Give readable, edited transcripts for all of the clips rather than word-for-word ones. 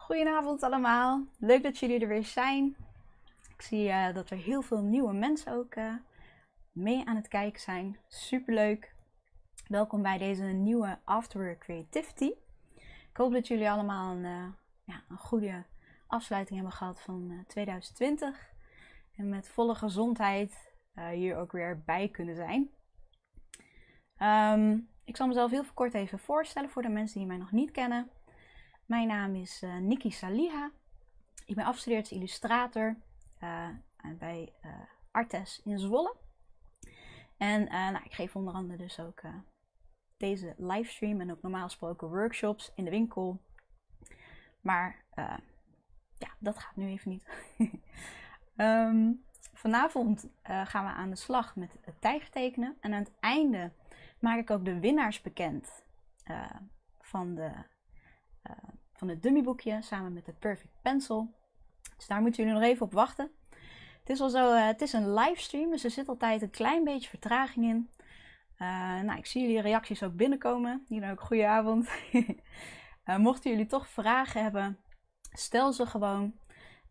Goedenavond allemaal, leuk dat jullie er weer zijn. Ik zie dat er heel veel nieuwe mensen ook mee aan het kijken zijn. Superleuk. Welkom bij deze nieuwe Afterwork Creativity. Ik hoop dat jullie allemaal een goede afsluiting hebben gehad van 2020. En met volle gezondheid hier ook weer bij kunnen zijn. Ik zal mezelf heel kort even voorstellen voor de mensen die mij nog niet kennen. Mijn naam is Nikki Saliha. Ik ben afgestudeerd illustrator bij Artes in Zwolle. En ik geef onder andere dus ook deze livestream en ook normaal gesproken workshops in de winkel. Maar dat gaat nu even niet. Vanavond gaan we aan de slag met het tijgertekenen. En aan het einde maak ik ook de winnaars bekend van het dummyboekje samen met de Perfect Pencil. Dus daar moeten jullie nog even op wachten. Het is wel zo, het is een livestream, dus er zit altijd een klein beetje vertraging in. Ik zie jullie reacties ook binnenkomen. Hier dan ook goedenavond. Mochten jullie toch vragen hebben, stel ze gewoon.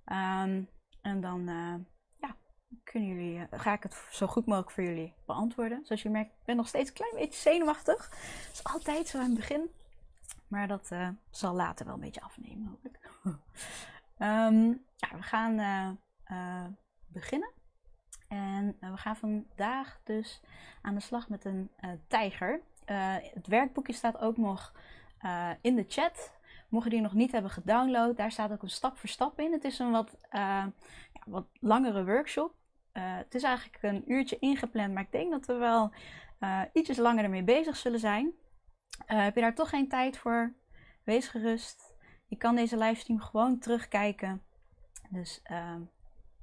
En dan ga ik het zo goed mogelijk voor jullie beantwoorden. Zoals je merkt, ik ben nog steeds een klein beetje zenuwachtig. Dat is altijd zo aan het begin. Maar dat zal later wel een beetje afnemen, hopelijk. We gaan beginnen. En we gaan vandaag dus aan de slag met een tijger. Het werkboekje staat ook nog in de chat. Mocht je die nog niet hebben gedownload, daar staat ook een stap voor stap in. Het is een wat langere workshop. Het is eigenlijk een uurtje ingepland, maar ik denk dat we wel ietsjes langer ermee bezig zullen zijn. Heb je daar toch geen tijd voor? Wees gerust. Je kan deze livestream gewoon terugkijken. Dus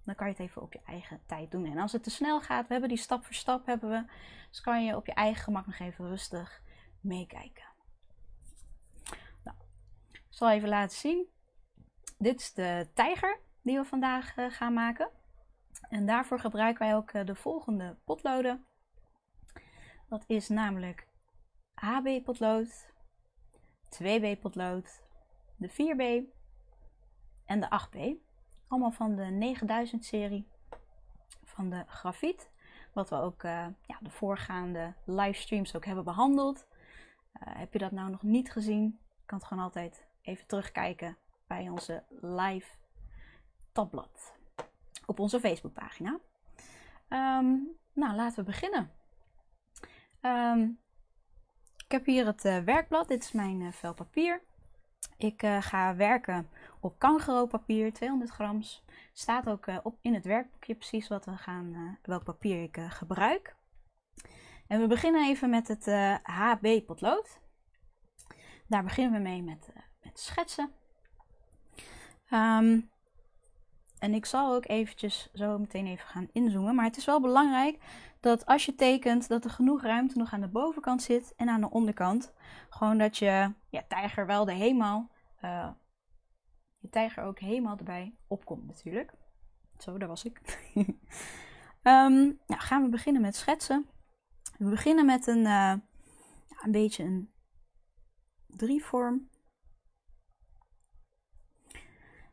dan kan je het even op je eigen tijd doen. En als het te snel gaat, we hebben die stap voor stap hebben we. Dus kan je op je eigen gemak nog even rustig meekijken. Nou, ik zal even laten zien. Dit is de tijger die we vandaag gaan maken. En daarvoor gebruiken wij ook de volgende potloden. Dat is namelijk HB potlood, 2B potlood, de 4B en de 8B. Allemaal van de 9000 serie van de grafiet. Wat we ook de voorgaande livestreams ook hebben behandeld. Heb je dat nou nog niet gezien? Je kan het gewoon altijd even terugkijken bij onze live tabblad. Op onze Facebookpagina. Laten we beginnen. Ik heb hier het werkblad. Dit is mijn vel papier. Ik ga werken op kangaroo papier, 200 grams. Staat ook in het werkboekje precies welk papier ik gebruik. En we beginnen even met het HB potlood. Daar beginnen we mee met schetsen. En ik zal ook eventjes zo meteen even gaan inzoomen. Maar het is wel belangrijk dat als je tekent, dat er genoeg ruimte nog aan de bovenkant zit en aan de onderkant. Gewoon dat je tijger wel je tijger ook helemaal erbij opkomt natuurlijk. Zo, daar was ik. Gaan we beginnen met schetsen. We beginnen met een beetje een drievorm.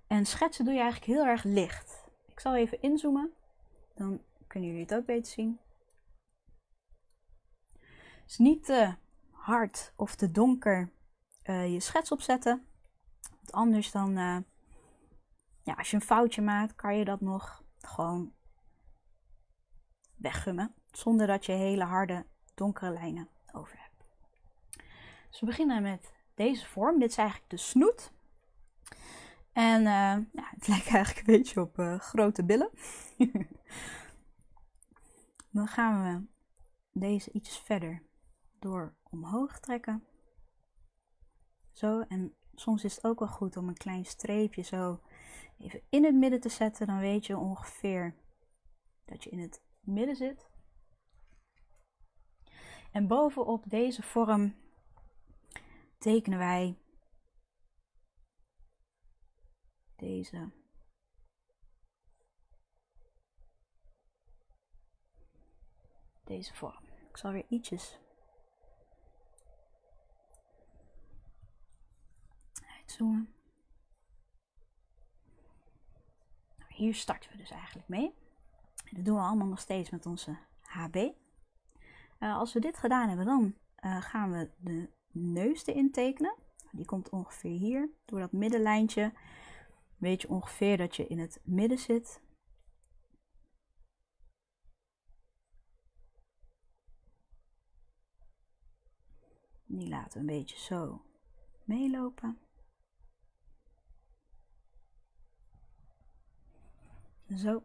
En schetsen doe je eigenlijk heel erg licht. Ik zal even inzoomen. Dan kunnen jullie het ook beter zien. Dus niet te hard of te donker je schets opzetten. Want anders dan, als je een foutje maakt, kan je dat nog gewoon weggummen. Zonder dat je hele harde, donkere lijnen over hebt. Dus we beginnen met deze vorm. Dit is eigenlijk de snoet. En het lijkt eigenlijk een beetje op grote billen. Dan gaan we deze iets verder door omhoog trekken. Zo, en soms is het ook wel goed om een klein streepje zo even in het midden te zetten. Dan weet je ongeveer dat je in het midden zit. En bovenop deze vorm tekenen wij deze vorm. Ik zal weer ietsjes uitzoomen. hier starten we dus eigenlijk mee. Dat doen we allemaal nog steeds met onze HB. Als we dit gedaan hebben, dan gaan we de neus erin tekenen. Die komt ongeveer hier, door dat middenlijntje. Weet je ongeveer dat je in het midden zit. Die laten we een beetje zo meelopen. Zo.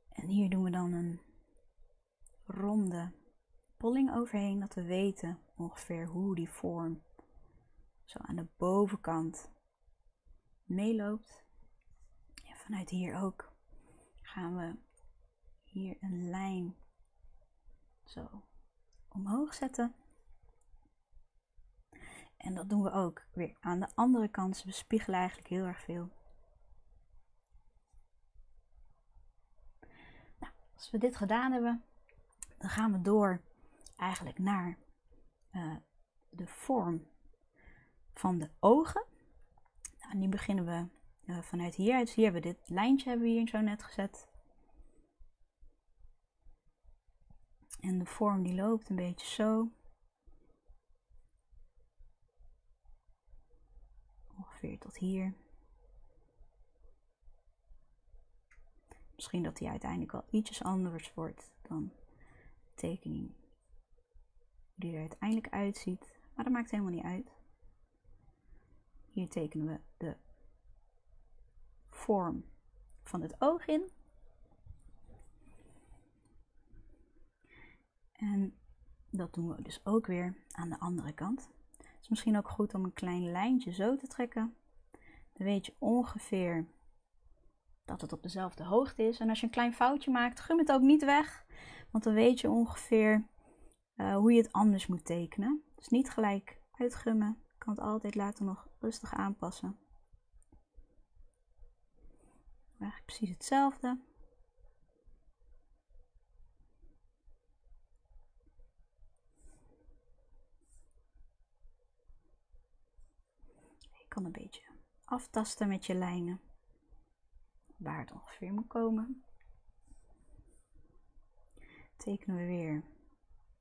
En hier doen we dan een ronde polling overheen, dat we weten ongeveer hoe die vorm zo aan de bovenkant meeloopt. En vanuit hier ook gaan we hier een lijn zo omhoog zetten. En dat doen we ook weer aan de andere kant. Ze bespiegelen eigenlijk heel erg veel. Nou, als we dit gedaan hebben, dan gaan we door eigenlijk naar de vorm van de ogen. Nou, en die beginnen we vanuit hieruit. Dus hier hebben we dit lijntje hebben we hier zo net gezet. En de vorm die loopt een beetje zo. Ongeveer tot hier. Misschien dat die uiteindelijk wel ietsjes anders wordt dan de tekening die er uiteindelijk uitziet. Maar dat maakt helemaal niet uit. Hier tekenen we de vorm van het oog in. En dat doen we dus ook weer aan de andere kant. Het is misschien ook goed om een klein lijntje zo te trekken. Dan weet je ongeveer dat het op dezelfde hoogte is. En als je een klein foutje maakt, gum het ook niet weg. Want dan weet je ongeveer hoe je het anders moet tekenen. Dus niet gelijk uitgummen. Je kan het altijd later nog rustig aanpassen. Eigenlijk precies hetzelfde. Je kan een beetje aftasten met je lijnen. Waar het ongeveer moet komen. Tekenen we weer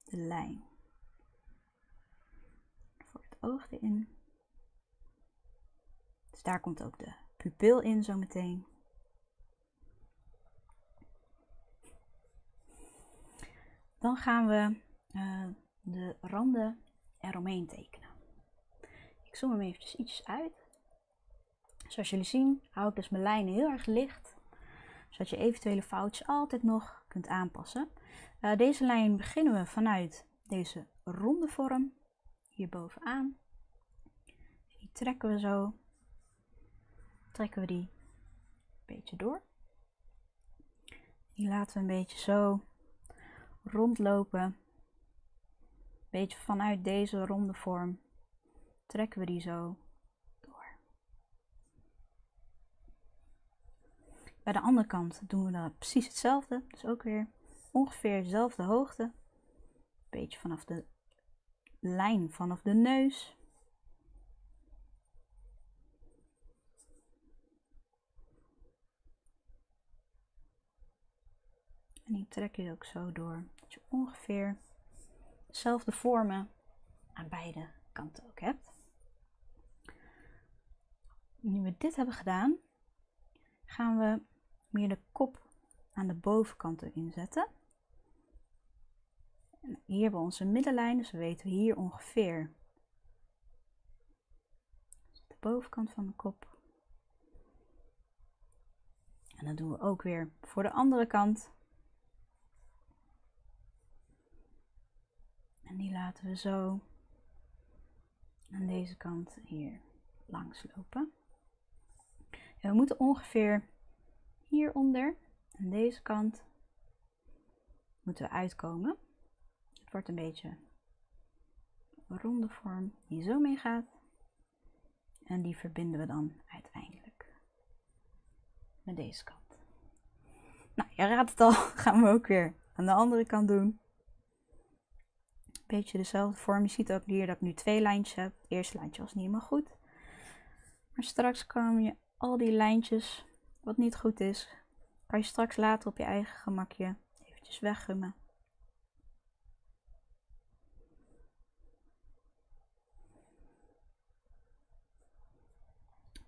de lijn voor het oog erin. Dus daar komt ook de pupil in zometeen. Dan gaan we de randen eromheen tekenen. Ik zoom hem eventjes ietsjes uit. Zoals jullie zien hou ik dus mijn lijnen heel erg licht. Zodat je eventuele foutjes altijd nog kunt aanpassen. Deze lijn beginnen we vanuit deze ronde vorm. Hier bovenaan. Die trekken we zo. Trekken we die een beetje door. Die laten we een beetje zo rondlopen. Een beetje vanuit deze ronde vorm. Trekken we die zo door. Bij de andere kant doen we dan precies hetzelfde. Dus ook weer ongeveer dezelfde hoogte. Een beetje vanaf de lijn vanaf de neus. En die trek je ook zo door. Dat je ongeveer dezelfde vormen aan beide kanten ook hebt. Nu we dit hebben gedaan, gaan we meer de kop aan de bovenkant erin zetten. En hier hebben we onze middenlijn, dus we weten hier ongeveer de bovenkant van de kop. En dat doen we ook weer voor de andere kant. En die laten we zo aan deze kant hier langs lopen. En we moeten ongeveer hieronder, aan deze kant, moeten we uitkomen. Het wordt een beetje een ronde vorm die zo meegaat. En die verbinden we dan uiteindelijk met deze kant. Nou, je raadt het al, gaan we ook weer aan de andere kant doen. Beetje dezelfde vorm. Je ziet ook hier dat ik nu twee lijntjes heb. Het eerste lijntje was niet helemaal goed. Maar straks kom je al die lijntjes, wat niet goed is, kan je straks later op je eigen gemakje eventjes weggummen.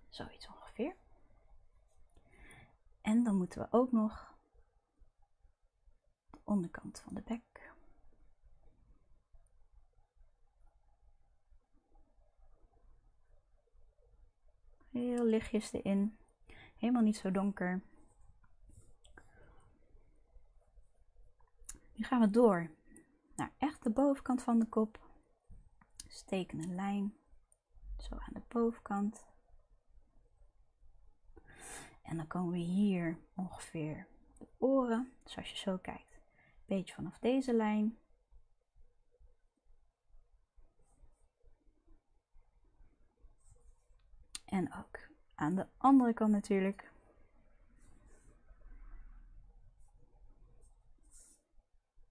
Zoiets ongeveer. En dan moeten we ook nog de onderkant van de bek. Heel lichtjes erin. Helemaal niet zo donker. Nu gaan we door naar echt de bovenkant van de kop. Steken een lijn. Zo aan de bovenkant. En dan komen we hier ongeveer de oren. Dus als je zo kijkt, een beetje vanaf deze lijn. En ook aan de andere kant natuurlijk.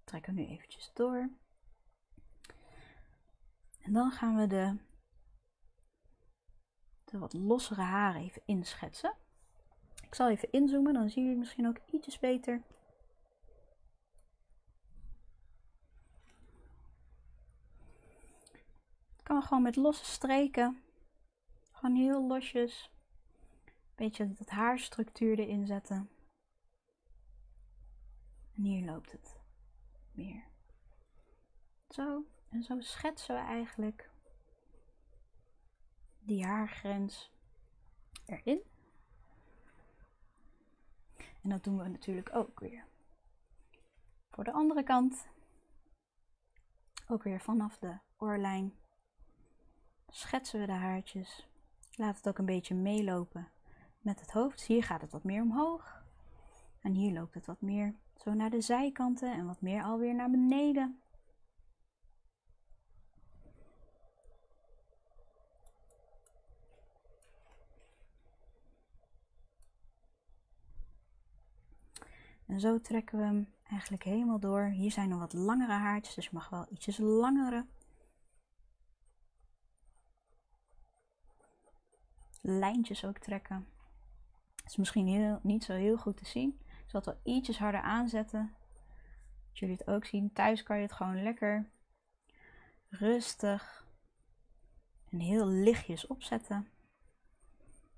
Trekken we nu eventjes door. En dan gaan we de wat lossere haren even inschetsen. Ik zal even inzoomen, dan zien jullie misschien ook ietsjes beter. Het kan gewoon met losse streken. Gewoon heel losjes. Een beetje dat haarstructuur erin zetten. En hier loopt het meer. Zo. En zo schetsen we eigenlijk die haargrens erin. En dat doen we natuurlijk ook weer voor de andere kant. Ook weer vanaf de oorlijn schetsen we de haartjes. Laat het ook een beetje meelopen met het hoofd. Hier gaat het wat meer omhoog. En hier loopt het wat meer zo naar de zijkanten en wat meer alweer naar beneden. En zo trekken we hem eigenlijk helemaal door. Hier zijn nog wat langere haartjes, dus je mag wel ietsjes langere lijntjes ook trekken. Het is misschien niet zo heel goed te zien. Ik zal het wel ietsjes harder aanzetten. Dat jullie het ook zien. Thuis kan je het gewoon lekker rustig en heel lichtjes opzetten.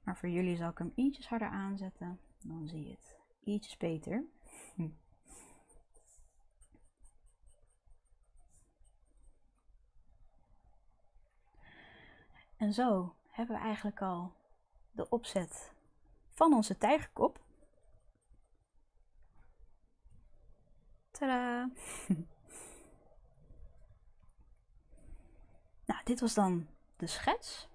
Maar voor jullie zal ik hem ietsjes harder aanzetten. Dan zie je het ietsjes beter. En zo hebben we eigenlijk al de opzet van onze tijgerkop. Tadaa! Nou, dit was dan de schets.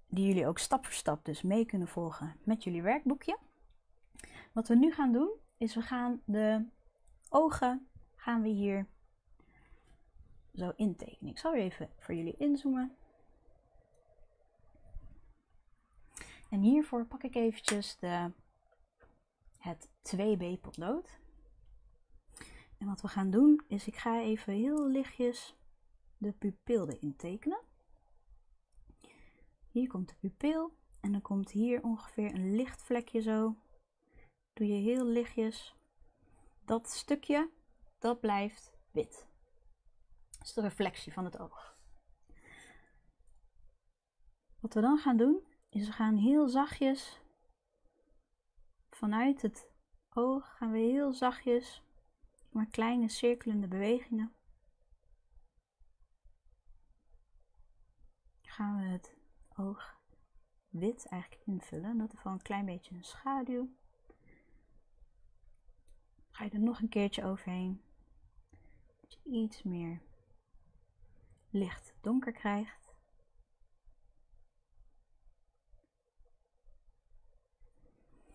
Die jullie ook stap voor stap dus mee kunnen volgen met jullie werkboekje. Wat we nu gaan doen, is we gaan de ogen hier zo intekenen. Ik zal weer even voor jullie inzoomen. En hiervoor pak ik eventjes het 2B potlood. En wat we gaan doen, is ik ga even heel lichtjes de pupil erin tekenen. Hier komt de pupil en dan komt hier ongeveer een licht vlekje zo. Doe je heel lichtjes. Dat stukje, dat blijft wit. Dat is de reflectie van het oog. Wat we dan gaan doen, is we gaan heel zachtjes vanuit het oog, gaan we heel zachtjes, maar kleine cirkelende bewegingen, gaan we het oog wit eigenlijk invullen. Dat is wel een klein beetje een schaduw. Ga je er nog een keertje overheen, dat je iets meer licht donker krijgt.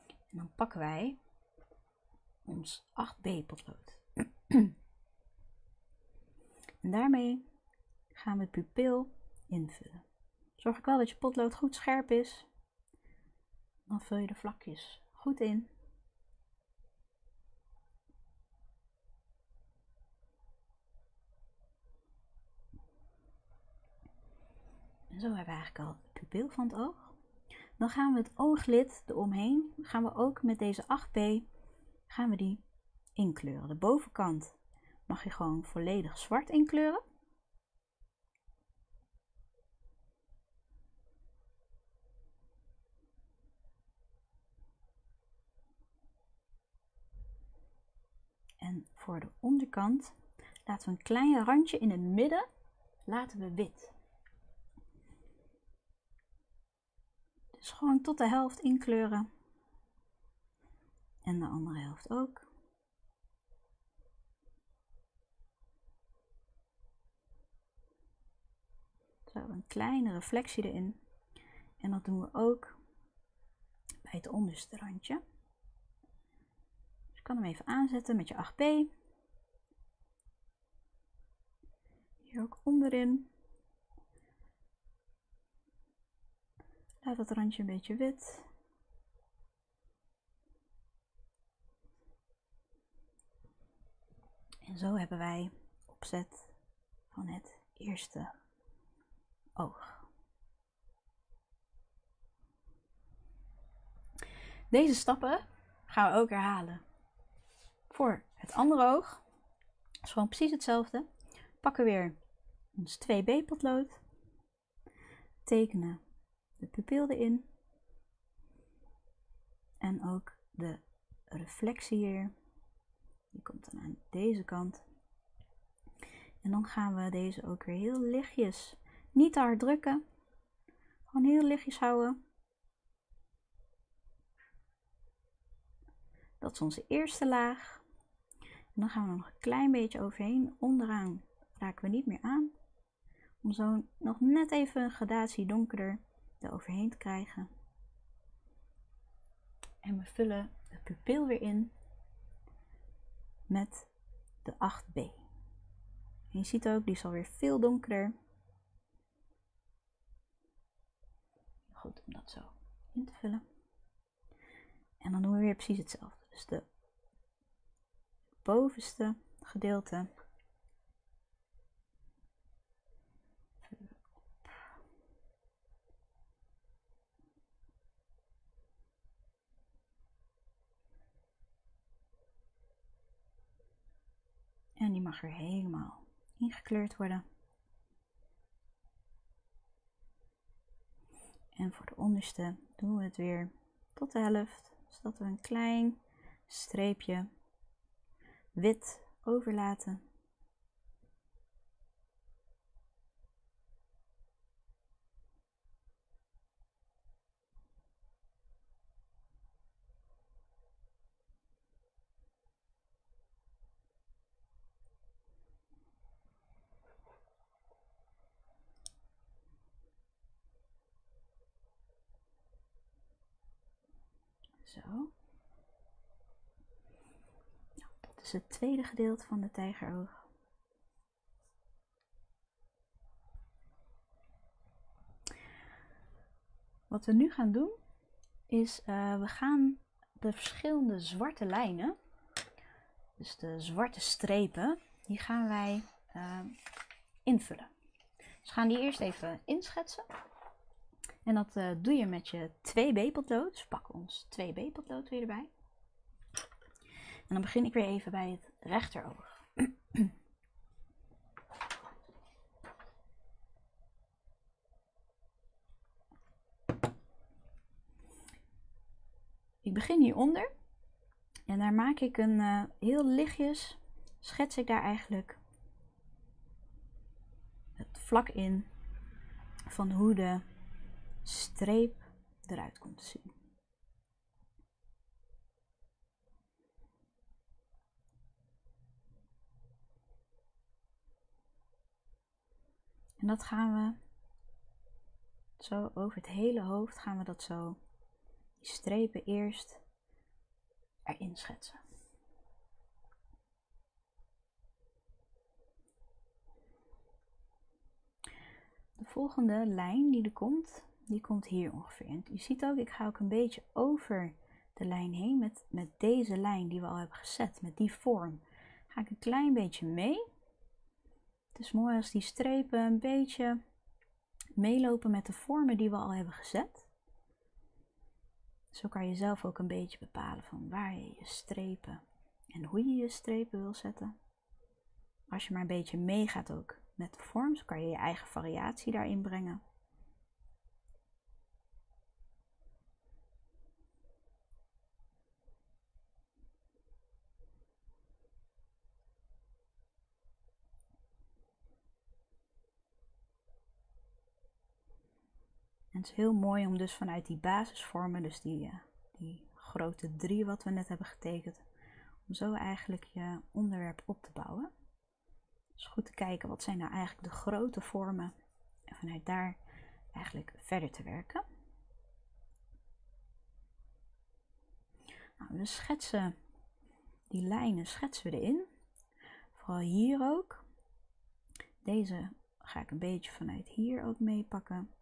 En dan pakken wij ons 8B potlood. En daarmee gaan we het pupil invullen. Zorg ook wel dat je potlood goed scherp is. Dan vul je de vlakjes goed in. En zo hebben we eigenlijk al de pupil van het oog. Dan gaan we het ooglid eromheen, gaan we ook met deze 8B, gaan we die inkleuren. De bovenkant mag je gewoon volledig zwart inkleuren. En voor de onderkant laten we een klein randje in het midden, laten we wit. Dus gewoon tot de helft inkleuren. En de andere helft ook. Zo, een kleine reflectie erin. En dat doen we ook bij het onderste randje. Dus je kan hem even aanzetten met je 8B. Hier ook onderin. Laat het randje een beetje wit. En zo hebben wij opzet van het eerste oog. Deze stappen gaan we ook herhalen voor het andere oog. Het is gewoon precies hetzelfde. Pakken weer ons 2B potlood. Tekenen de pupil erin. En ook de reflectie hier. Die komt dan aan deze kant. En dan gaan we deze ook weer heel lichtjes, niet te hard drukken. Gewoon heel lichtjes houden. Dat is onze eerste laag. En dan gaan we er nog een klein beetje overheen. Onderaan raken we niet meer aan. Om zo nog net even een gradatie donkerder eroverheen te krijgen. En we vullen de pupil weer in met de 8B. En je ziet ook, die is alweer veel donkerder. Goed om dat zo in te vullen. En dan doen we weer precies hetzelfde. Dus de bovenste gedeelte vullen we op. En die mag weer helemaal ingekleurd worden. En voor de onderste doen we het weer tot de helft, zodat we een klein streepje wit overlaten. Zo. Nou, dat is het tweede gedeelte van de tijgeroog. Wat we nu gaan doen is, we gaan de verschillende zwarte lijnen, dus de zwarte strepen, die gaan wij invullen. Dus we gaan die eerst even inschetsen. En dat doe je met je 2B potlood. Dus we pakken ons 2B potlood weer erbij. En dan begin ik weer even bij het rechteroog. Ik begin hieronder. En daar maak ik een heel lichtjes, schets ik daar eigenlijk het vlak in van hoe de streep eruit komt te zien. En dat gaan we zo over het hele hoofd gaan we dat zo, die strepen eerst erin schetsen. De volgende lijn die er komt, die komt hier ongeveer in. Je ziet ook, ik ga ook een beetje over de lijn heen met deze lijn die we al hebben gezet, met die vorm. Ga ik een klein beetje mee. Het is mooi als die strepen een beetje meelopen met de vormen die we al hebben gezet. Zo kan je zelf ook een beetje bepalen van waar je je strepen en hoe je je strepen wil zetten. Als je maar een beetje meegaat ook met de vorm, zo kan je je eigen variatie daarin brengen. En het is heel mooi om dus vanuit die basisvormen, dus die grote 3 wat we net hebben getekend, om zo eigenlijk je onderwerp op te bouwen. Dus goed te kijken wat zijn nou eigenlijk de grote vormen en vanuit daar eigenlijk verder te werken. Nou, we schetsen die lijnen schetsen we erin. Vooral hier ook. Deze ga ik een beetje vanuit hier ook meepakken.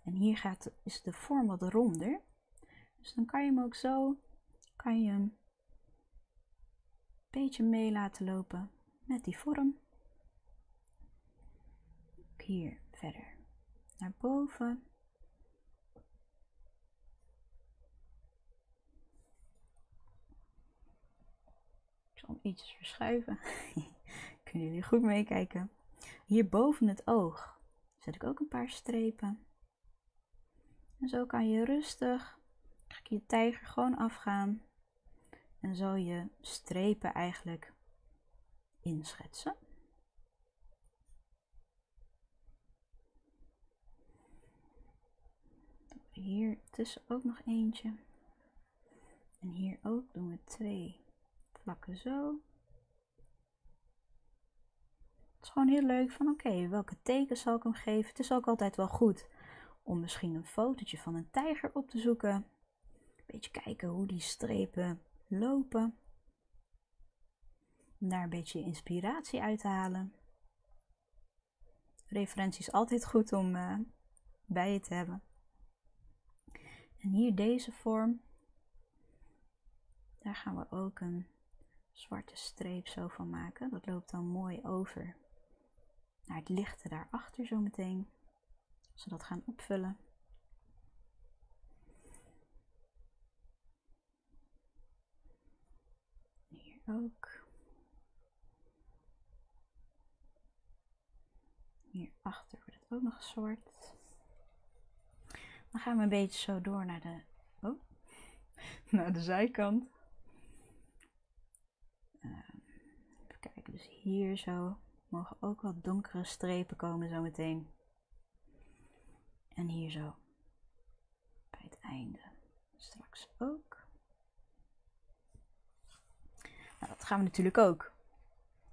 En hier is de vorm wat ronder. Dus dan kan je hem ook zo, kan je hem een beetje mee laten lopen met die vorm. Ook hier verder naar boven. Ik zal hem ietsjes verschuiven. Kunnen jullie goed meekijken. Hier boven het oog zet ik ook een paar strepen. En zo kan je rustig je tijger gewoon afgaan. En zo je strepen eigenlijk inschetsen. Hier tussen ook nog eentje. En hier ook doen we 2 vlakken zo. Het is gewoon heel leuk van oké, welke tekens zal ik hem geven? Het is ook altijd wel goed om misschien een fotootje van een tijger op te zoeken. Een beetje kijken hoe die strepen lopen. Om daar een beetje inspiratie uit te halen. Referentie is altijd goed om bij je te hebben. En hier deze vorm. Daar gaan we ook een zwarte streep zo van maken. Dat loopt dan mooi over naar het lichte daarachter zo meteen. Als we dat gaan opvullen. Hier ook. Hierachter wordt het ook nog zwart. Dan gaan we een beetje zo door naar naar de zijkant. Even kijken, dus hier zo mogen ook wat donkere strepen komen zo meteen. En hier zo bij het einde straks ook. Nou, dat gaan we natuurlijk ook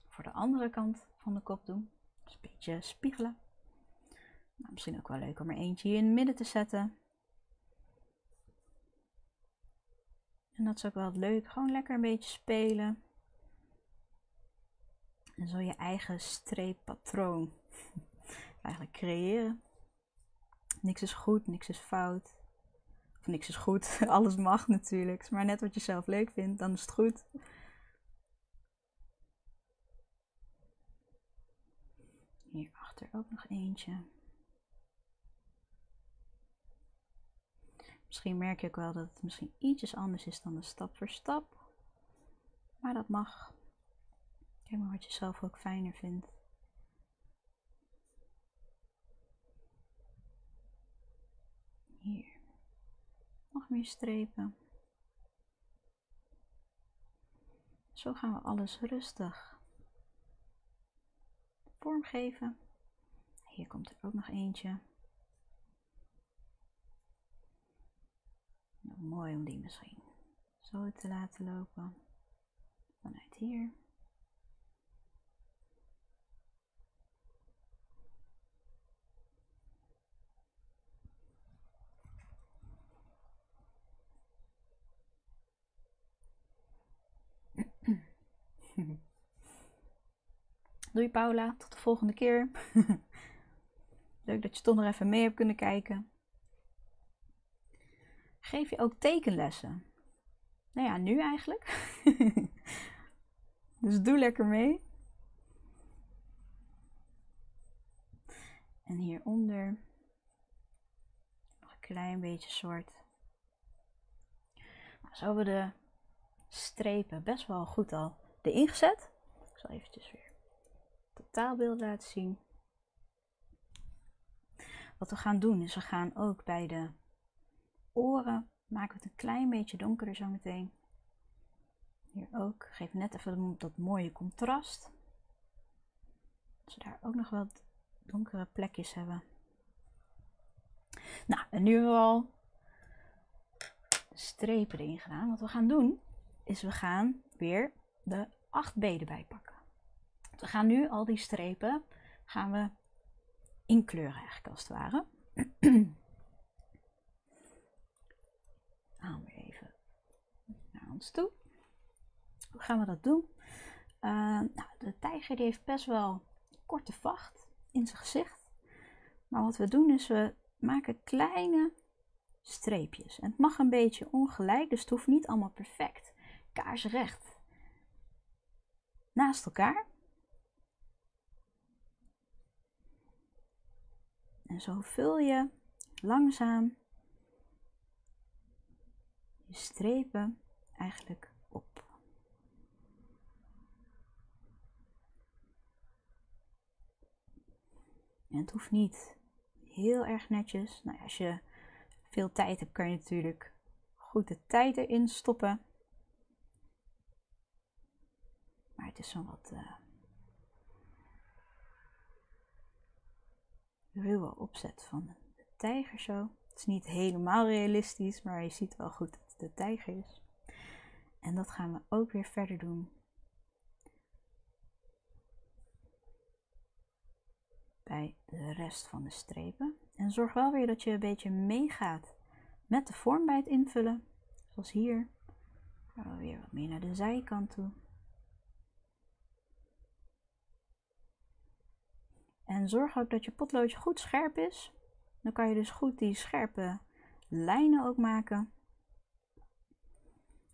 voor de andere kant van de kop doen. Dus een beetje spiegelen. Nou, misschien ook wel leuk om er eentje hier in het midden te zetten. En dat is ook wel leuk. Gewoon lekker een beetje spelen. En zo je eigen streeppatroon eigenlijk creëren. Niks is goed, niks is fout. Of niks is goed, alles mag natuurlijk. Maar net wat je zelf leuk vindt, dan is het goed. Hierachter ook nog eentje. Misschien merk je ook wel dat het misschien ietsjes anders is dan de stap voor stap. Maar dat mag. Kijk maar wat je zelf ook fijner vindt. Hier. Nog meer strepen. Zo gaan we alles rustig vormgeven. Hier komt er ook nog eentje. Mooi om die misschien zo te laten lopen. Vanuit hier. Doei Paula, tot de volgende keer. Leuk dat je toch nog even mee hebt kunnen kijken. Geef je ook tekenlessen? Nou ja, nu eigenlijk. Dus doe lekker mee. En hieronder nog een klein beetje zwart. Nou, zo hebben we de strepen best wel goed al erin gezet. Ik zal eventjes weer het totaalbeeld laten zien. Wat we gaan doen is we gaan ook bij de oren maken we het een klein beetje donkerder zo meteen. Hier ook. Geef net even dat mooie contrast. Dat we daar ook nog wat donkere plekjes hebben. Nou, en nu hebben we al de strepen erin gedaan. Wat we gaan doen is we gaan weer de 8B erbij pakken. We gaan nu al die strepen gaan we inkleuren eigenlijk als het ware. Haal weer even naar ons toe. Hoe gaan we dat doen? Nou, de tijger die heeft best wel een korte vacht in zijn gezicht. Maar wat we doen is we maken kleine streepjes. En het mag een beetje ongelijk, dus het hoeft niet allemaal perfect kaarsrecht naast elkaar. En zo vul je langzaam je strepen eigenlijk op. En het hoeft niet heel erg netjes. Nou ja, als je veel tijd hebt, kan je natuurlijk goed de tijd erin stoppen. Maar het is zo'n wat ruwe opzet van de tijger zo. Het is niet helemaal realistisch, maar je ziet wel goed dat het de tijger is. En dat gaan we ook weer verder doen bij de rest van de strepen. En zorg wel weer dat je een beetje meegaat met de vorm bij het invullen. Zoals hier. Gaan we weer wat meer naar de zijkant toe. En zorg ook dat je potloodje goed scherp is. Dan kan je dus goed die scherpe lijnen ook maken.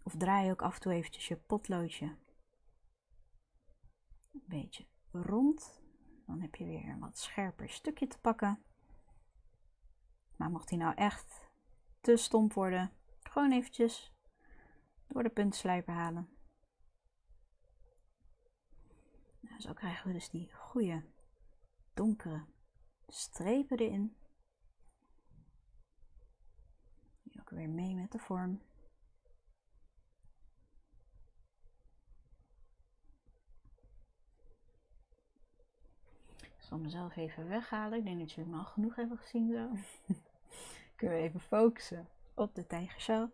Of draai ook af en toe eventjes je potloodje een beetje rond. Dan heb je weer een wat scherper stukje te pakken. Maar mocht die nou echt te stomp worden, gewoon eventjes door de puntslijper halen. Nou, zo krijgen we dus die goede donkere strepen erin. Die ook weer mee met de vorm. Ik zal mezelf even weghalen. Ik denk dat jullie me al genoeg hebben gezien zo. Kunnen we even focussen op de tijger zelf.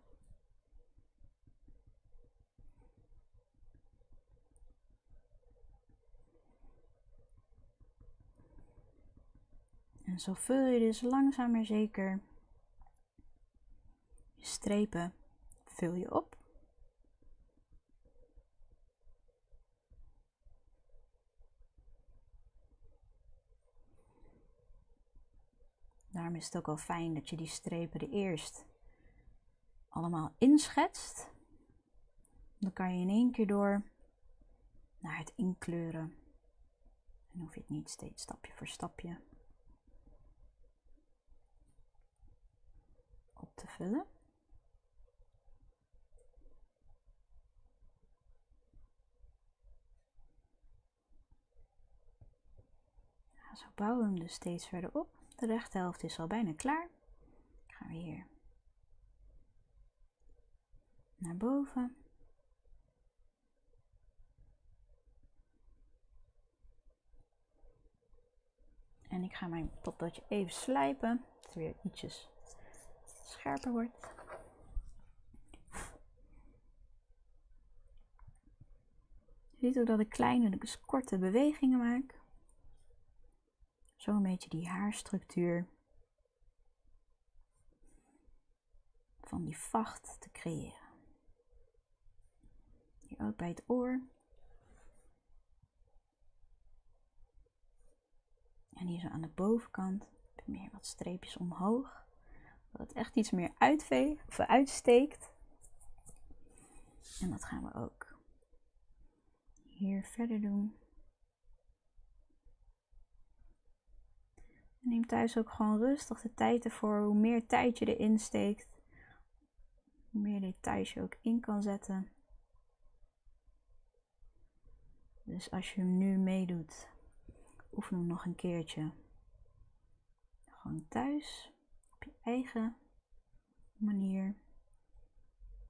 En zo vul je dus langzaam maar zeker je strepen vul je op. Daarom is het ook wel fijn dat je die strepen er eerst allemaal inschetst. Dan kan je in één keer door naar het inkleuren. En hoef je het niet steeds stapje voor stapje op te vullen. Nou, zo bouwen we hem dus steeds verder op. De rechterhelft is al bijna klaar. Dan gaan we hier naar boven. En ik ga mijn potloodje even slijpen, dat het weer ietsjes scherper wordt. Je ziet ook dat ik kleine, dus korte bewegingen maak. Zo een beetje die haarstructuur van die vacht te creëren. Hier ook bij het oor. En hier zo aan de bovenkant heb je meer wat streepjes omhoog. Dat het echt iets meer uitsteekt. En dat gaan we ook hier verder doen. Neem thuis ook gewoon rustig de tijd ervoor. Hoe meer tijd je erin steekt, hoe meer details je ook in kan zetten. Dus als je hem nu meedoet, oefen hem nog een keertje. Gewoon thuis, op je eigen manier.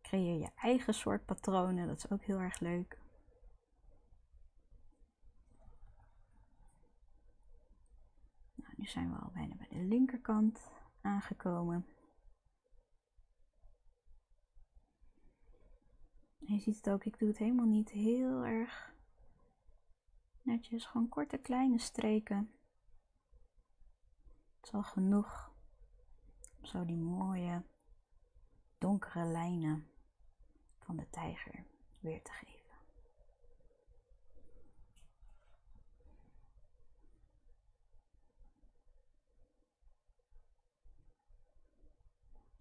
Creëer je eigen soort patronen, dat is ook heel erg leuk. Nou, nu zijn we al bijna bij de linkerkant aangekomen. En je ziet het ook, ik doe het helemaal niet heel erg netjes, gewoon korte kleine streken. Het is al genoeg om zo die mooie donkere lijnen van de tijger weer te geven.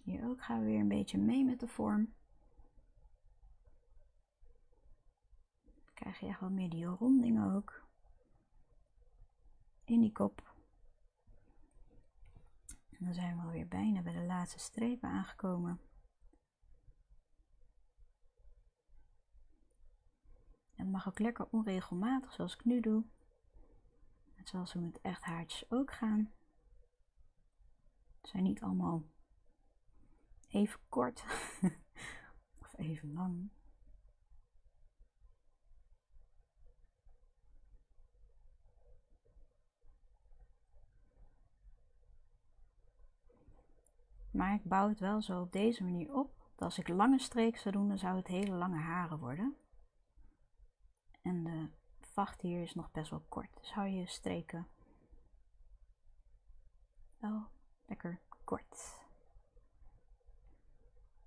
Hier ook gaan we weer een beetje mee met de vorm. Dan krijg je echt wat meer die ronding ook in die kop. En dan zijn we alweer bijna bij de laatste strepen aangekomen. En het mag ook lekker onregelmatig, zoals ik nu doe. Net zoals we met echt haartjes ook gaan. Het zijn niet allemaal even kort of even lang. Maar ik bouw het wel zo op deze manier op. Dat als ik lange streek zou doen, dan zou het hele lange haren worden. En de vacht hier is nog best wel kort. Dus hou je streken wel lekker kort.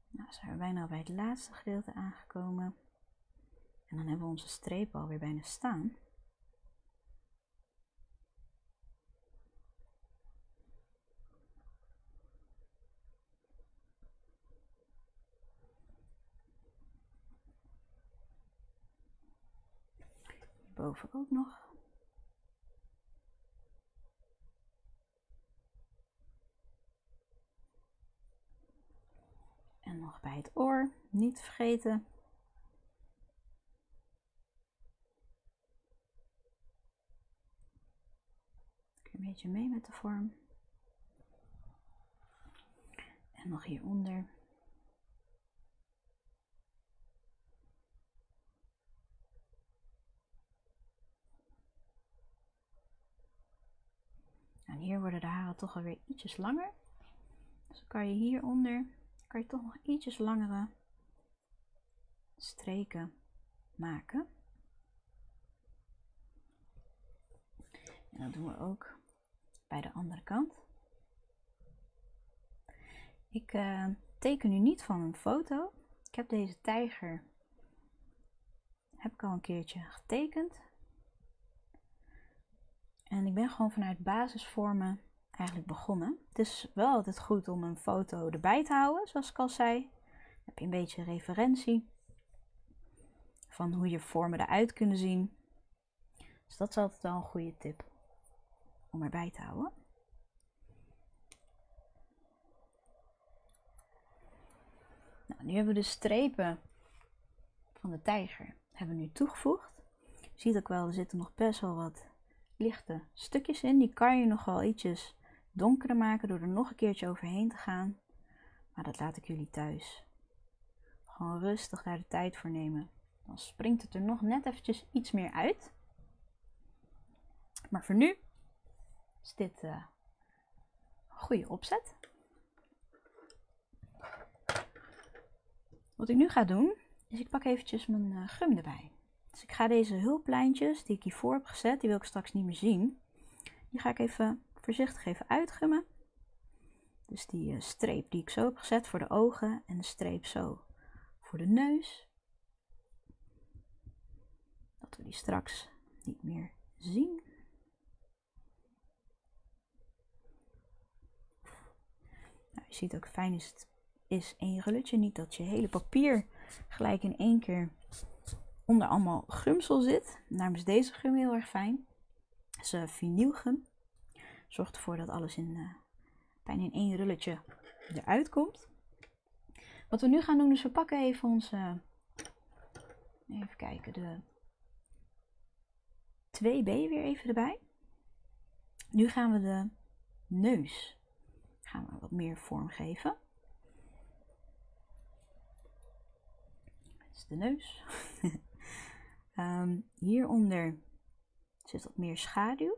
Nou, zijn we bijna bij het laatste gedeelte aangekomen. En dan hebben we onze strepen alweer bijna staan. Hierboven ook nog. En nog bij het oor, niet vergeten. Een beetje mee met de vorm. En nog hieronder. En hier worden de haren toch alweer ietsjes langer. Dus dan kan je hieronder toch nog ietsjes langere streken maken. En dat doen we ook bij de andere kant. Ik teken nu niet van een foto. Ik heb deze tijger al een keertje getekend. En ik ben gewoon vanuit basisvormen eigenlijk begonnen. Het is wel altijd goed om een foto erbij te houden, zoals ik al zei. Dan heb je een beetje referentie van hoe je vormen eruit kunnen zien. Dus dat is altijd wel een goede tip om erbij te houden. Nou, nu hebben we de strepen van de tijger hebben we nu toegevoegd. Je ziet ook wel, er zitten nog best wel wat lichte stukjes in. Die kan je nog wel ietsjes donkerder maken door er nog een keertje overheen te gaan. Maar dat laat ik jullie thuis gewoon rustig daar de tijd voor nemen. Dan springt het er nog net eventjes iets meer uit. Maar voor nu is dit een goede opzet. Wat ik nu ga doen, is ik pak eventjes mijn gum erbij. Dus ik ga deze hulplijntjes die ik hiervoor heb gezet, die wil ik straks niet meer zien. Die ga ik even voorzichtig even uitgummen. Dus die streep die ik zo heb gezet voor de ogen en de streep zo voor de neus. Dat we die straks niet meer zien. Nou, je ziet ook fijn is één rulletje, niet dat je hele papier gelijk in één keer onder allemaal gumsel zit. Daarom is deze gum heel erg fijn. Het is vinylgum. Zorgt ervoor dat alles bijna in één rulletje eruit komt. Wat we nu gaan doen is we pakken even onze, even kijken, de 2B weer even erbij. Nu gaan we de neus wat meer vorm geven. Dit is de neus. Hieronder zit wat meer schaduw.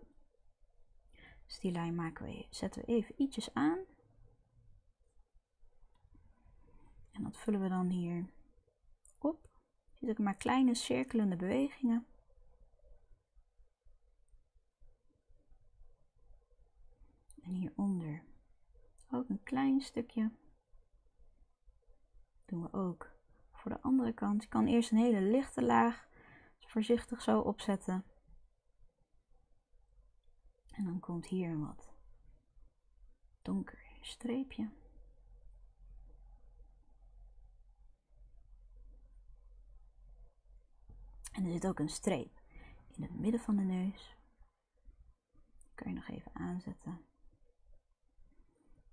Dus die lijn zetten we even ietsjes aan. En dat vullen we dan hier op. Zit ik maar kleine cirkelende bewegingen. En hieronder ook een klein stukje. Doen we ook voor de andere kant. Je kan eerst een hele lichte laag voorzichtig zo opzetten. En dan komt hier een wat donker streepje. En er zit ook een streep in het midden van de neus. Die kan je nog even aanzetten.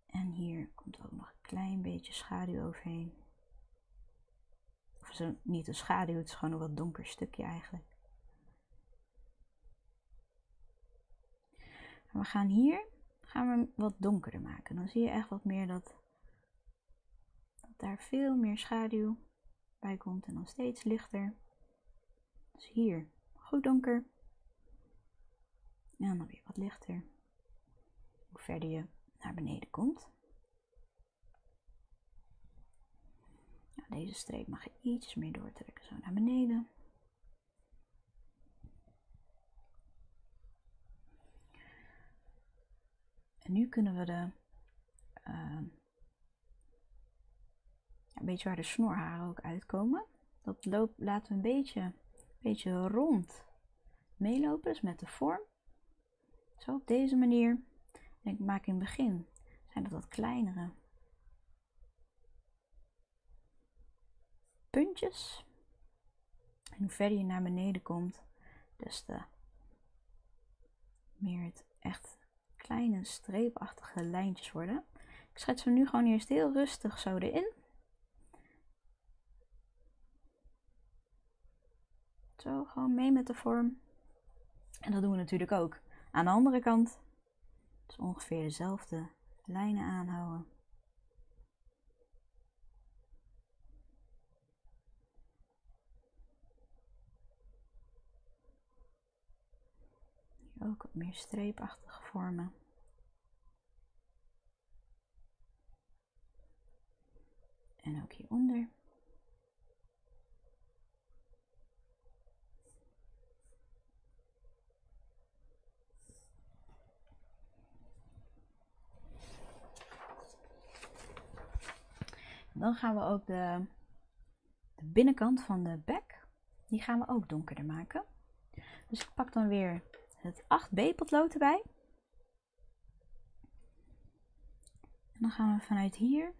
En hier komt ook nog een klein beetje schaduw overheen. Of zo, niet een schaduw, het is gewoon een wat donker stukje eigenlijk. En we gaan hier wat donkerder maken. Dan zie je echt wat meer dat daar veel meer schaduw bij komt en dan steeds lichter. Dus hier goed donker. En dan weer wat lichter. Hoe verder je naar beneden komt. Nou, deze streep mag je iets meer doortrekken, zo naar beneden. En nu kunnen we een beetje waar de snorharen ook uitkomen. Dat laten we een beetje rond meelopen, dus met de vorm. Zo op deze manier. En ik maak in het begin, zijn dat wat kleinere puntjes. En hoe verder je naar beneden komt, des te meer het echt kleine streepachtige lijntjes worden. Ik schets hem nu gewoon eerst heel rustig zo erin. Zo, gewoon mee met de vorm. En dat doen we natuurlijk ook aan de andere kant. Dus ongeveer dezelfde lijnen aanhouden. Hier ook wat meer streepachtige vormen. En ook hieronder. Dan gaan we ook de binnenkant van de bek, die gaan we ook donkerder maken. Dus ik pak dan weer het 8B potlood erbij. En dan gaan we vanuit hier,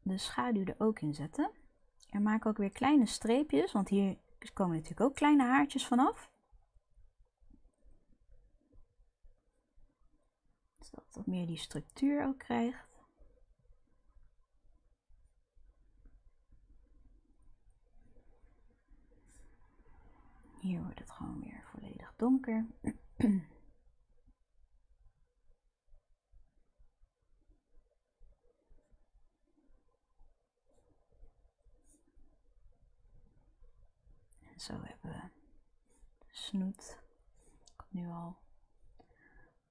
de schaduw er ook in zetten. En maken ook weer kleine streepjes, want hier komen natuurlijk ook kleine haartjes vanaf. Zodat het wat meer die structuur ook krijgt. Hier wordt het gewoon weer volledig donker. En zo hebben we de snoet. Komt nu al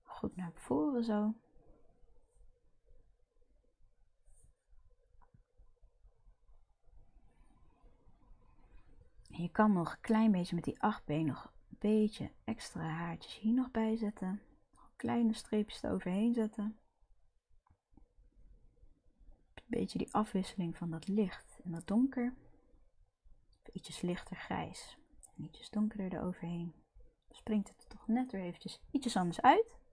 goed naar voren zo. En je kan nog een klein beetje met die 8B nog een beetje extra haartjes hier nog bij zetten. Kleine streepjes eroverheen zetten. Een beetje die afwisseling van dat licht en dat donker. Ietsjes lichter grijs en ietsjes donkerder eroverheen. Dan springt het er toch net weer eventjes ietsjes anders uit.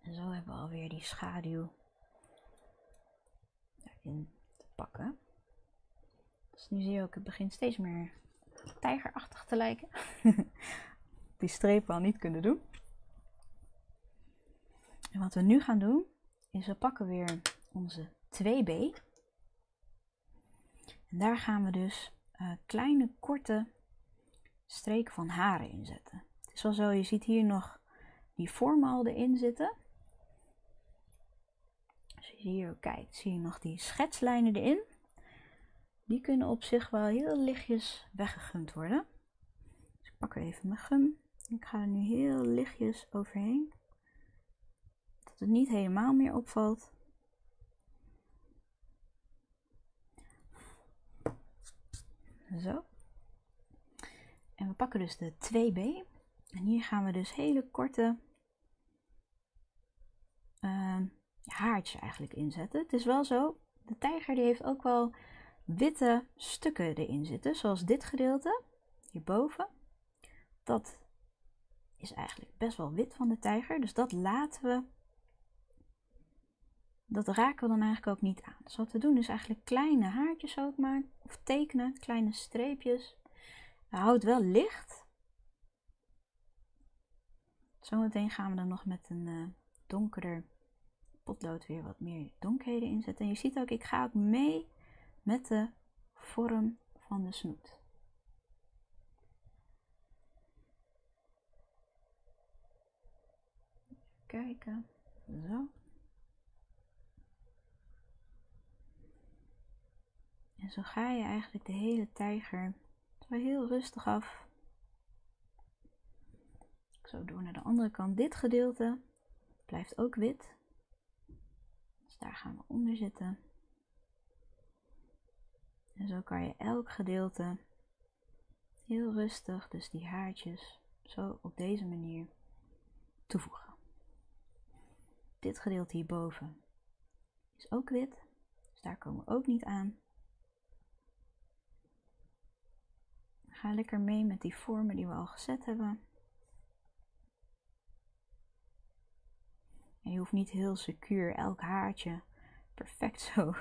En zo hebben we alweer die schaduw daarin pakken. Dus nu zie je ook, het begint steeds meer tijgerachtig te lijken. Die strepen al niet kunnen doen. En wat we nu gaan doen, is we pakken weer onze 2B. En daar gaan we dus kleine korte streken van haren in zetten. Het is wel zo, je ziet hier nog die vormen al erin zitten. Als je hier ook kijkt, zie je nog die schetslijnen erin. Die kunnen op zich wel heel lichtjes weggegumd worden. Dus ik pak even mijn gum. Ik ga er nu heel lichtjes overheen. Dat het niet helemaal meer opvalt. Zo. En we pakken dus de 2B. En hier gaan we dus hele korte haartjes eigenlijk inzetten. Het is wel zo, de tijger die heeft ook wel witte stukken erin zitten. Zoals dit gedeelte, hierboven. Dat is eigenlijk best wel wit van de tijger. Dus dat laten we. Dat raken we dan eigenlijk ook niet aan. Dus wat we doen is eigenlijk kleine haartjes ook maken. Of tekenen, kleine streepjes. Houd het wel licht. Zometeen gaan we dan nog met een donkerder potlood weer wat meer donkerheden inzetten. En je ziet ook, ik ga ook mee met de vorm van de snoet. Even kijken. Zo. En zo ga je eigenlijk de hele tijger zo heel rustig af. Zo door naar de andere kant. Dit gedeelte blijft ook wit. Dus daar gaan we onder zitten. En zo kan je elk gedeelte heel rustig, dus die haartjes, zo op deze manier toevoegen. Dit gedeelte hierboven is ook wit, dus daar komen we ook niet aan. Ga lekker mee met die vormen die we al gezet hebben. En je hoeft niet heel secuur elk haartje perfect zo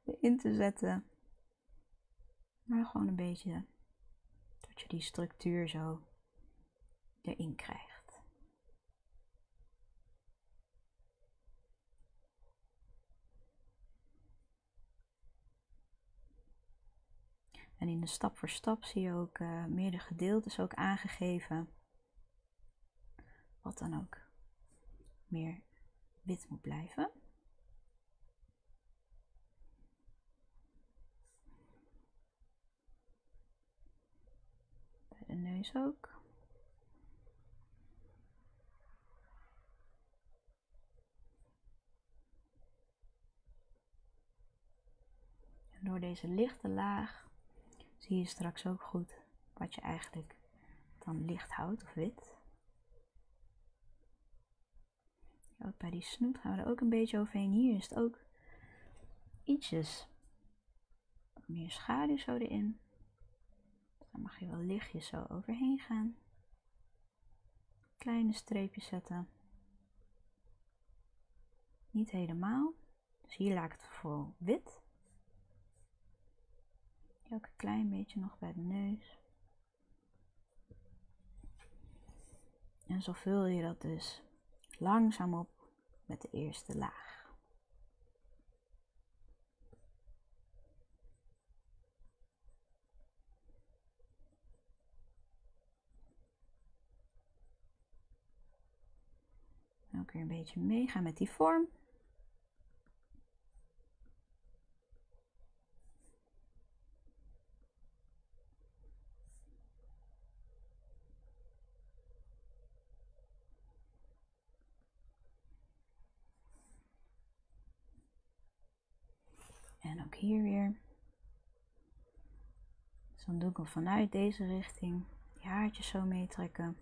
erin te zetten. Maar gewoon een beetje dat je die structuur zo erin krijgt. En in de stap voor stap zie je ook meerdere gedeeltes ook aangegeven. Wat dan ook meer wit moet blijven. Bij de neus ook. En door deze lichte laag zie je straks ook goed wat je eigenlijk dan licht houdt of wit. Ook bij die snoet gaan we er ook een beetje overheen. Hier is het ook ietsjes wat meer schaduw zo erin. Dan mag je wel lichtjes zo overheen gaan. Kleine streepjes zetten. Niet helemaal. Dus hier laat ik het voor wit. Ook een klein beetje nog bij de neus. En zo vul je dat dus langzaam op met de eerste laag. Ook weer een beetje meegaan met die vorm. En ook hier weer. Dus dan doe ik hem vanuit deze richting. Die haartjes zo meetrekken.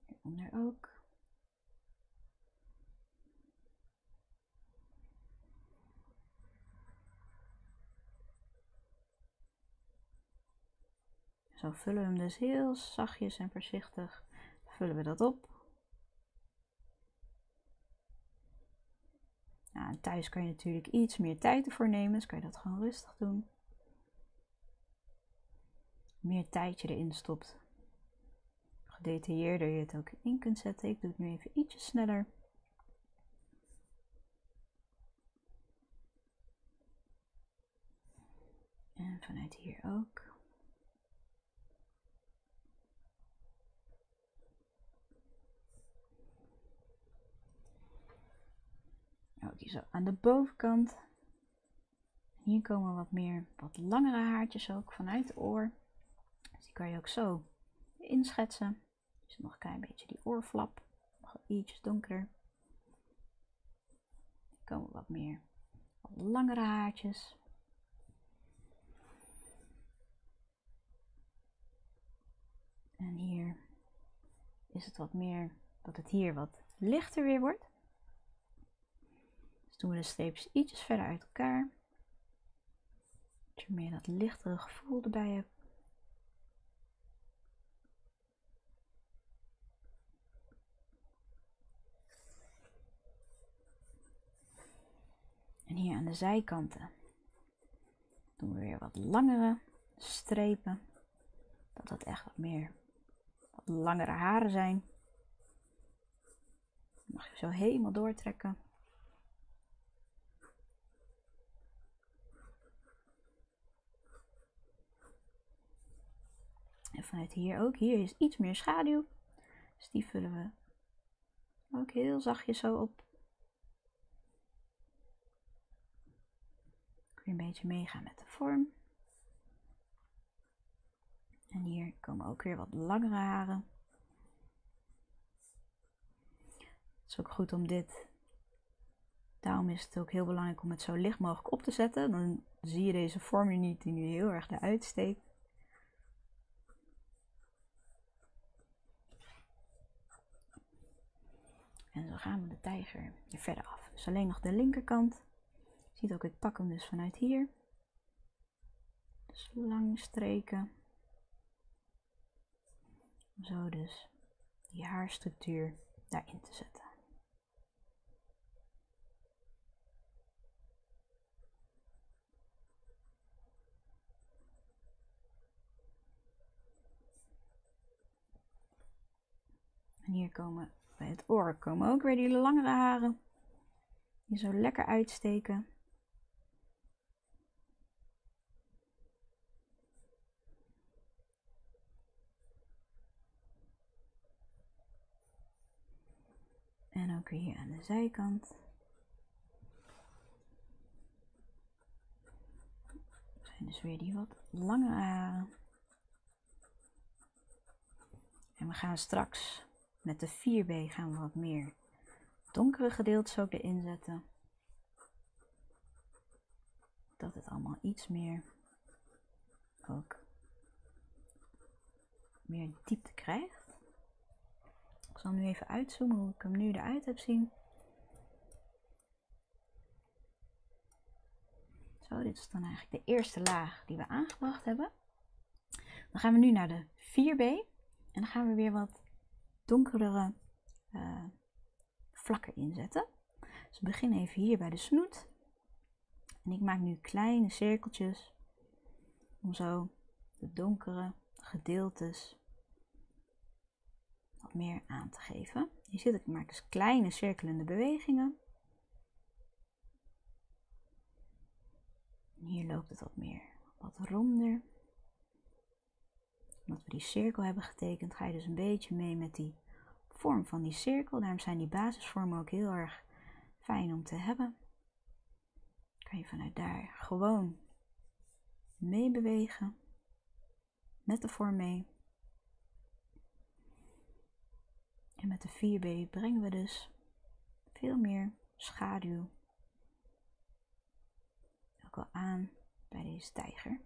Hieronder ook. Zo vullen we hem dus heel zachtjes en voorzichtig. Vullen we dat op. Nou, thuis kan je natuurlijk iets meer tijd ervoor nemen, dus kan je dat gewoon rustig doen. Meer tijd je erin stopt, gedetailleerder je het ook in kunt zetten. Ik doe het nu even ietsje sneller. En vanuit hier ook. Ook hier zo aan de bovenkant. Hier komen wat langere haartjes ook vanuit het oor. Dus die kan je ook zo inschetsen. Dus nog een klein beetje die oorflap. Nog ietsjes donkerder. Er komen wat langere haartjes. En hier is het wat meer dat het hier wat lichter weer wordt. Dus doen we de streepjes ietsjes verder uit elkaar. Dat je meer dat lichtere gevoel erbij hebt. En hier aan de zijkanten doen we weer wat langere strepen. Dat het echt wat langere haren zijn. Dan mag je zo helemaal doortrekken. En vanuit hier ook. Hier is iets meer schaduw. Dus die vullen we ook heel zachtjes zo op. Kun je een beetje meegaan met de vorm. En hier komen ook weer wat langere haren. Het is ook goed om dit. Daarom is het ook heel belangrijk om het zo licht mogelijk op te zetten. Dan zie je deze vorm nu niet die nu heel erg eruit steekt. En zo gaan we de tijger er verder af. Dus alleen nog de linkerkant. Je ziet ook, ik pak hem dus vanuit hier. Dus lang streken. Om zo dus die haarstructuur daarin te zetten. En hier komen bij het oor komen ook weer die langere haren. Die zo lekker uitsteken. En ook weer hier aan de zijkant. Dat zijn dus weer die wat langere haren. En we gaan straks met de 4B gaan we wat meer donkere gedeeltes ook erin zetten. Dat het allemaal iets meer ook meer diepte krijgt. Ik zal nu even uitzoomen hoe ik hem nu eruit heb zien. Zo, dit is dan eigenlijk de eerste laag die we aangebracht hebben. Dan gaan we nu naar de 4B. En dan gaan we weer wat donkerere vlakken inzetten. Dus we beginnen even hier bij de snoet. En ik maak nu kleine cirkeltjes om zo de donkere gedeeltes wat meer aan te geven. Je ziet, ik maak dus kleine cirkelende bewegingen. En hier loopt het wat ronder. Omdat we die cirkel hebben getekend, ga je dus een beetje mee met die vorm van die cirkel. Daarom zijn die basisvormen ook heel erg fijn om te hebben. Kan je vanuit daar gewoon mee bewegen. Met de vorm mee. En met de 4B brengen we dus veel meer schaduw ook al aan bij deze tijger.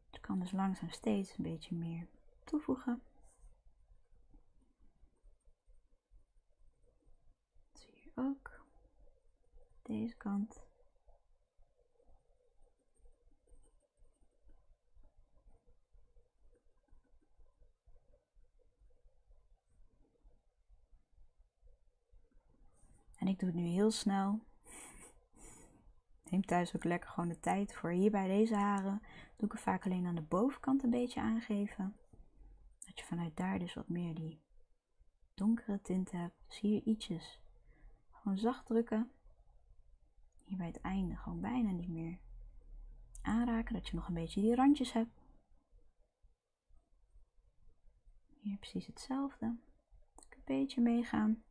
Je kan dus langzaam steeds een beetje meer toevoegen. Dat zie je ook. Deze kant. En ik doe het nu heel snel. Neem thuis ook lekker gewoon de tijd voor. Hier bij deze haren doe ik er vaak alleen aan de bovenkant een beetje aangeven. Dat je vanuit daar dus wat meer die donkere tinten hebt. Dus hier ietsjes gewoon zacht drukken. Hier bij het einde gewoon bijna niet meer aanraken. Dat je nog een beetje die randjes hebt. Hier precies hetzelfde. Een beetje meegaan.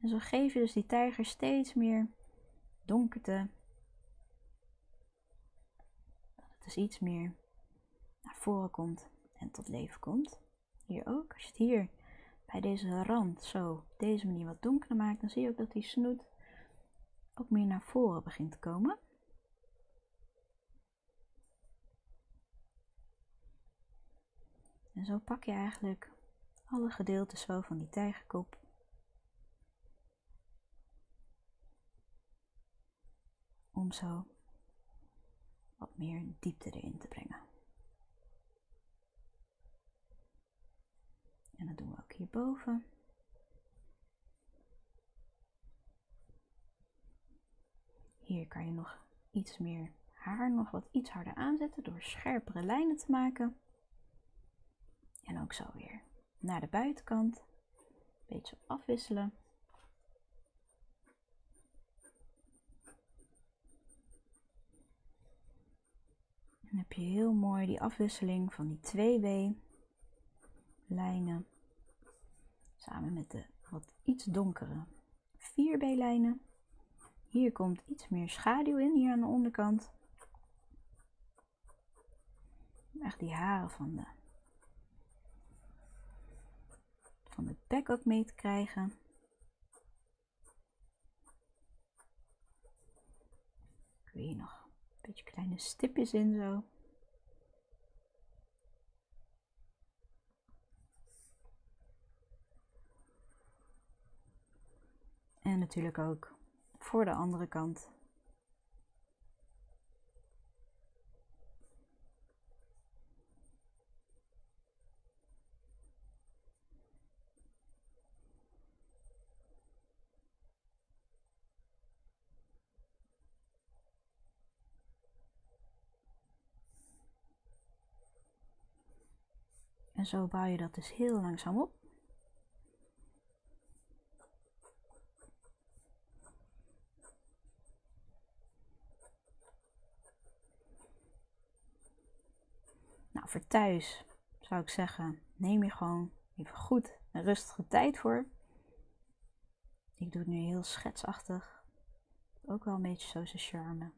En zo geef je dus die tijger steeds meer donkerte. Dat het dus iets meer naar voren komt en tot leven komt. Hier ook. Als je het hier bij deze rand zo op deze manier wat donkerder maakt, dan zie je ook dat die snoet ook meer naar voren begint te komen. En zo pak je eigenlijk alle gedeeltes zo van die tijgerkop. Om zo wat meer diepte erin te brengen. En dat doen we ook hierboven. Hier kan je nog iets meer haar nog wat iets harder aanzetten door scherpere lijnen te maken. En ook zo weer naar de buitenkant. Een beetje afwisselen. En dan heb je heel mooi die afwisseling van die 2W lijnen samen met de wat iets donkere 4B lijnen. Hier komt iets meer schaduw in, hier aan de onderkant. Om echt die haren van de bek ook mee te krijgen. Ik wil hier nog een beetje kleine stipjes in zo. En natuurlijk ook voor de andere kant. En zo bouw je dat dus heel langzaam op. Nou, voor thuis zou ik zeggen, neem je gewoon even goed een rustige tijd voor. Ik doe het nu heel schetsachtig. Ook wel een beetje zo zijn charme.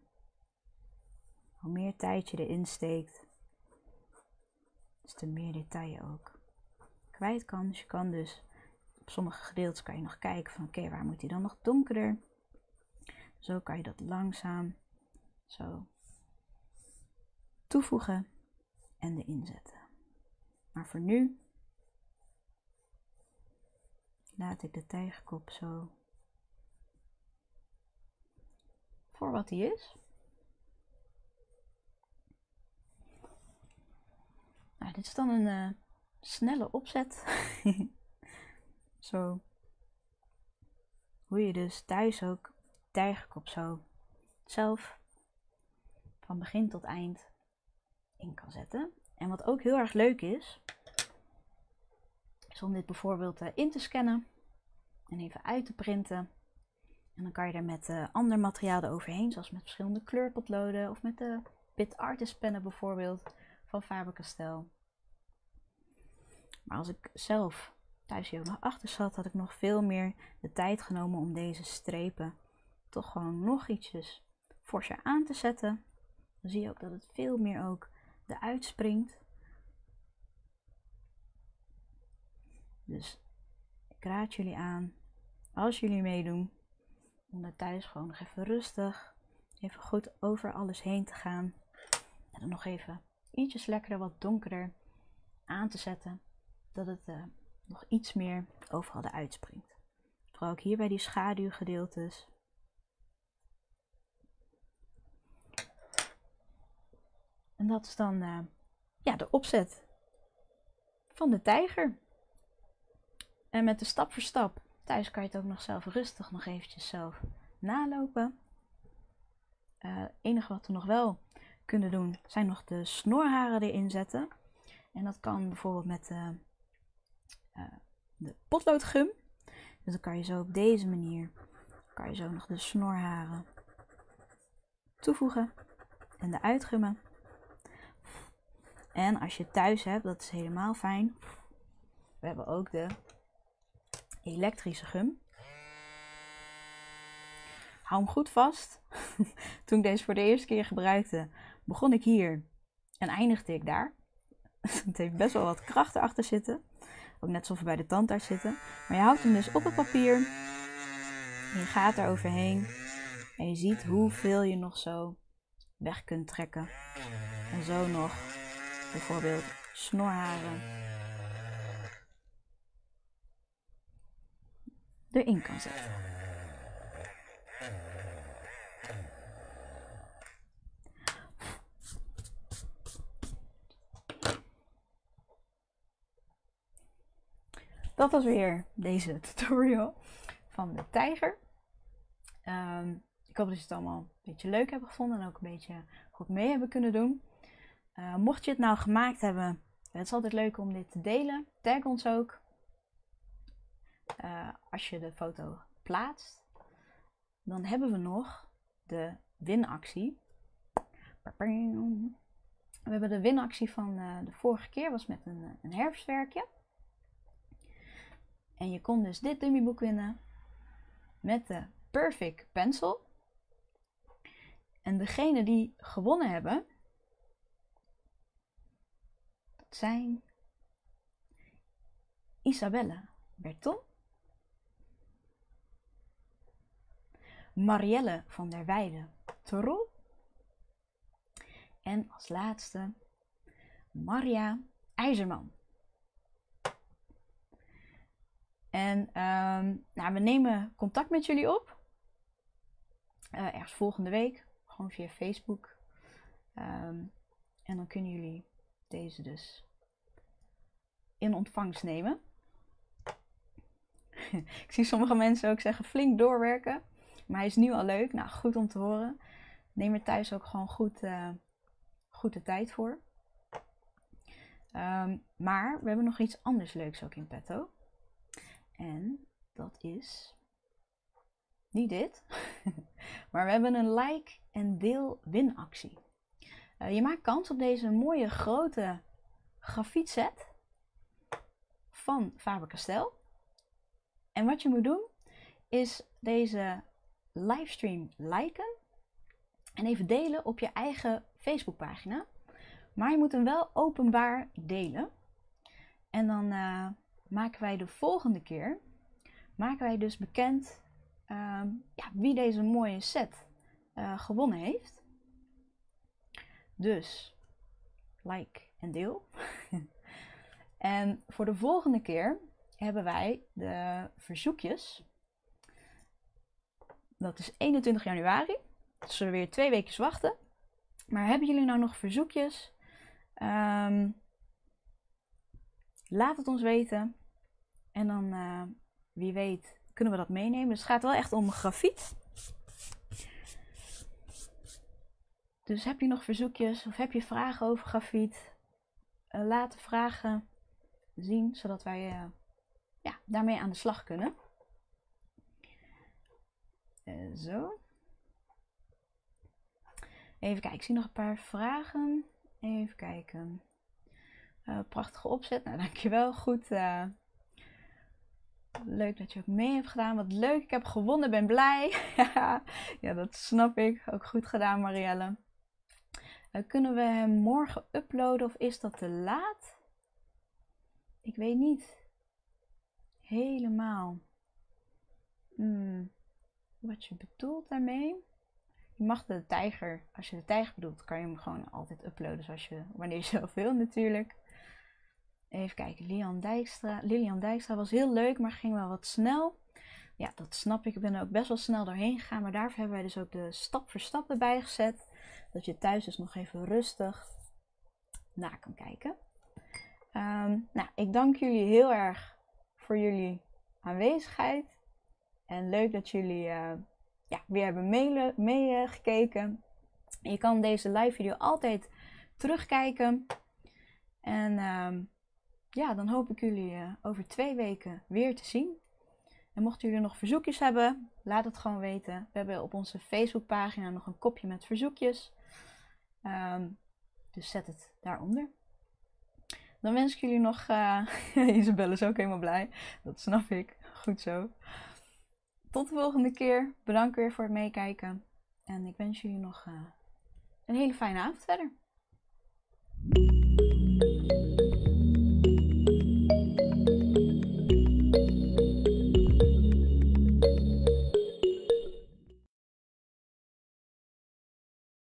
Hoe meer tijd je erin steekt, des te meer detail je ook kwijt kan. Dus je kan dus op sommige gedeeltes kan je nog kijken van oké, waar moet hij dan nog donkerder? Zo kan je dat langzaam zo toevoegen en erin zetten. Maar voor nu laat ik de tijgerkop zo voor wat hij is. Nou, dit is dan een snelle opzet. Zo. Hoe je dus thuis ook tijgerkop zo zelf van begin tot eind in kan zetten. En wat ook heel erg leuk is om dit bijvoorbeeld in te scannen en even uit te printen. En dan kan je er met ander materiaal eroverheen, zoals met verschillende kleurpotloden of met de Bit Artist pennen bijvoorbeeld van Faber-Castell. Maar als ik zelf thuis hier ook nog achter zat, had ik nog veel meer de tijd genomen om deze strepen toch gewoon nog ietsjes forser aan te zetten. Dan zie je ook dat het veel meer ook eruit springt. Dus ik raad jullie aan, als jullie meedoen, om daar thuis gewoon nog even rustig, even goed over alles heen te gaan. En dan nog even ietsjes lekkerder, wat donkerder aan te zetten. Dat het nog iets meer overal eruit springt. Vooral ook hier bij die schaduwgedeeltes. En dat is dan ja, de opzet van de tijger. En met de stap voor stap Thuis kan je het ook nog zelf rustig nog eventjes zelf nalopen. Het enige wat we nog wel kunnen doen, zijn nog de snorharen erin zetten. En dat kan bijvoorbeeld met de potloodgum. Dus dan kan je zo op deze manier, kan je zo nog de snorharen toevoegen en de uitgummen. En als je het thuis hebt, dat is helemaal fijn. We hebben ook de elektrische gum. Hou hem goed vast. Toen ik deze voor de eerste keer gebruikte, begon ik hier en eindigde ik daar. Het heeft best wel wat kracht erachter zitten. Ook net alsof we bij de tandarts zitten. Maar je houdt hem dus op het papier. En je gaat er overheen. En je ziet hoeveel je nog zo weg kunt trekken. En zo nog bijvoorbeeld snorharen erin kan zetten. Dat was weer deze tutorial van de tijger. Ik hoop dat je het allemaal een beetje leuk hebben gevonden en ook een beetje goed mee hebben kunnen doen. Mocht je het nou gemaakt hebben, het is altijd leuk om dit te delen. Tag ons ook als je de foto plaatst. Dan hebben we nog de winactie. We hebben de winactie van de vorige keer, was met een herfstwerkje. En je kon dus dit dummyboek winnen met de Perfect Pencil. En degene die gewonnen hebben, dat zijn Isabelle Berton, Marielle van der Weijden Torrol en als laatste Maria IJzerman. En we nemen contact met jullie op. Ergens volgende week. Gewoon via Facebook. En dan kunnen jullie deze dus in ontvangst nemen. Ik zie sommige mensen ook zeggen flink doorwerken. Maar hij is nu al leuk. Nou, goed om te horen. Neem er thuis ook gewoon goed de tijd voor. Maar we hebben nog iets anders leuks ook in petto. En dat is niet dit, maar we hebben een like en deel winactie. Je maakt kans op deze mooie grote grafietset van Faber-Castell. En wat je moet doen is deze livestream liken en even delen op je eigen Facebookpagina. Maar je moet hem wel openbaar delen. En dan maken wij de volgende keer dus bekend wie deze mooie set gewonnen heeft. Dus like en deel. En voor de volgende keer hebben wij de verzoekjes. Dat is 21 januari. Dus zullen we weer 2 weken wachten. Maar hebben jullie nou nog verzoekjes? Laat het ons weten. En dan, wie weet, kunnen we dat meenemen. Dus het gaat wel echt om grafiet. Dus heb je nog verzoekjes of heb je vragen over grafiet? Laat de vragen zien, zodat wij daarmee aan de slag kunnen. Zo. Even kijken, ik zie nog een paar vragen. Even kijken. Prachtige opzet. Nou, dankjewel. Goed. Leuk dat je ook mee hebt gedaan. Wat leuk. Ik heb gewonnen. Ben blij. Ja, dat snap ik. Ook goed gedaan, Marielle. Kunnen we hem morgen uploaden of is dat te laat? Ik weet niet helemaal wat je bedoelt daarmee. Je mag de tijger, als je de tijger bedoelt, kan je hem gewoon altijd uploaden zoals wanneer je zelf wil natuurlijk. Even kijken, Lilian Dijkstra was heel leuk, maar ging wel wat snel. Ja, dat snap ik. Ik ben er ook best wel snel doorheen gegaan, maar daarvoor hebben wij dus ook de stap voor stap erbij gezet. Dat je thuis dus nog even rustig na kan kijken. Ik dank jullie heel erg voor jullie aanwezigheid. En leuk dat jullie weer hebben meegekeken. Je kan deze live video altijd terugkijken. En dan hoop ik jullie over 2 weken weer te zien. En mochten jullie nog verzoekjes hebben, laat het gewoon weten. We hebben op onze Facebookpagina nog een kopje met verzoekjes. Dus zet het daaronder. Dan wens ik jullie nog... Isabelle is ook helemaal blij. Dat snap ik. Goed zo. Tot de volgende keer. Bedankt weer voor het meekijken. En ik wens jullie nog een hele fijne avond verder.